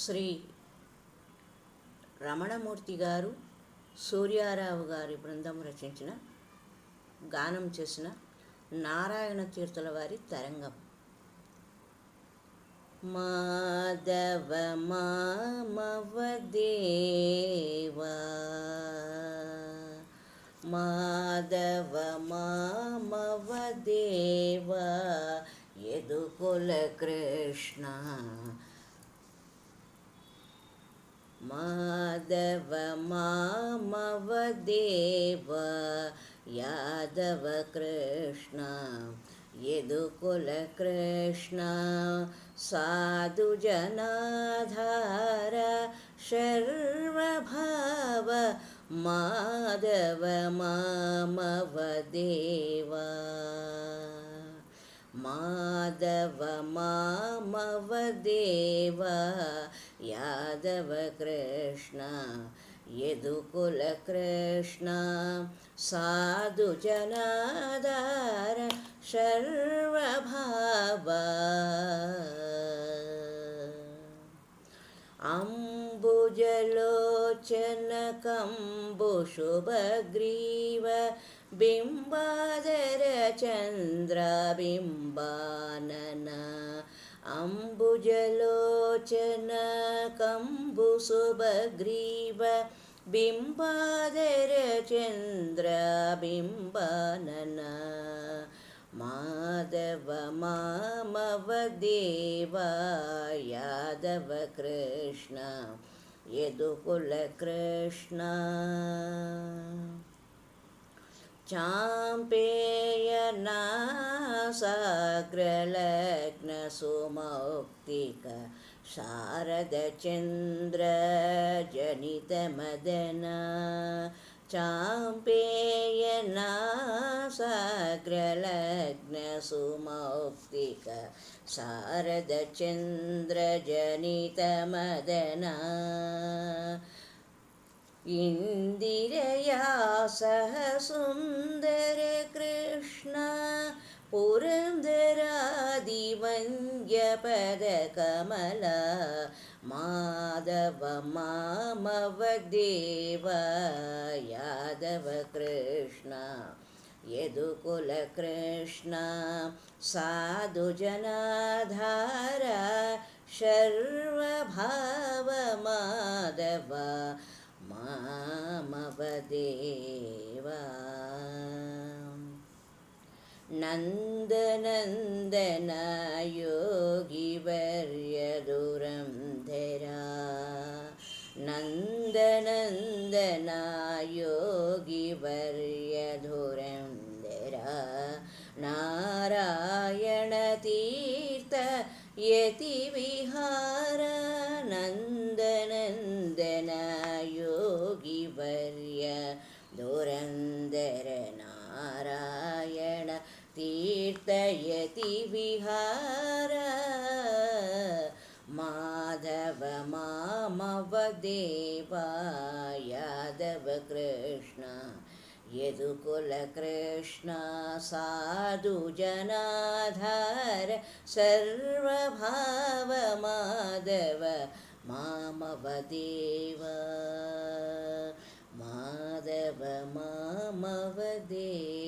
శ్రీ రమణమూర్తి గారు, సూర్యారావు గారి బృందం రచించిన, గానం చేసిన నారాయణ తీర్థుల వారి తరంగం. మాధవ మామవ దేవా, మాధవ మామవ దేవా, యదుకుల కృష్ణ. మాధవ మామవ దేవా, యాదవ కృష్ణ, యదుకుల కృష్ణ. సాధు జనాధార శర్వభావ, మాధవ మామవ దేవా. మాధవ మామవ దేవా, యాదవ కృష్ణ, యదుకుల కృష్ణ. సాధు జనాధార శర్వభావ, అంబుజలోచన కంబు శుభగ్రీవ, బింబాధర చంద్ర బింబానన. అంబుజలోచన కంబు శుభగ్రీవ, బింబాధర చంద్ర బింబానన. మాధవ మామవ దేవా, యాదవ కృష్ణ, యదుకుల కృష్ణ. చాంపేయనాసాగ్రలగ్న సుమౌక్తిక, శారద చంద్ర జనిత మదన. చాంపేయనాసాగ్రలగ్న సుమౌక్తిక, శారద చంద్ర జనిత మదన. ఇందిరయా సహ సుందర కృష్ణ, పురంధరాదివంద్య పద కమల. మాధవ మామవ దేవా, యాదవ కృష్ణ, యదుకుల కృష్ణ. సాధు జనాధార శర్వభావ, మాధవ మామవ దేవా. నందనందన యోగివర్య దురంధరా, నందనందన యోగివర్య దురంధరా. నారాయణ తీర్థ యతి విహార, నందనందన యోగివర్య దురంధర. నారాయణ తీర్థ యతి విహార, మాధవ మామవ దేవా, యాదవ కృష్ణ, యదుకుల కృష్ణ. సాధు జనాధార సర్వభావ, మాధవ మామవ దేవా, మాధవ మామవ దేవా.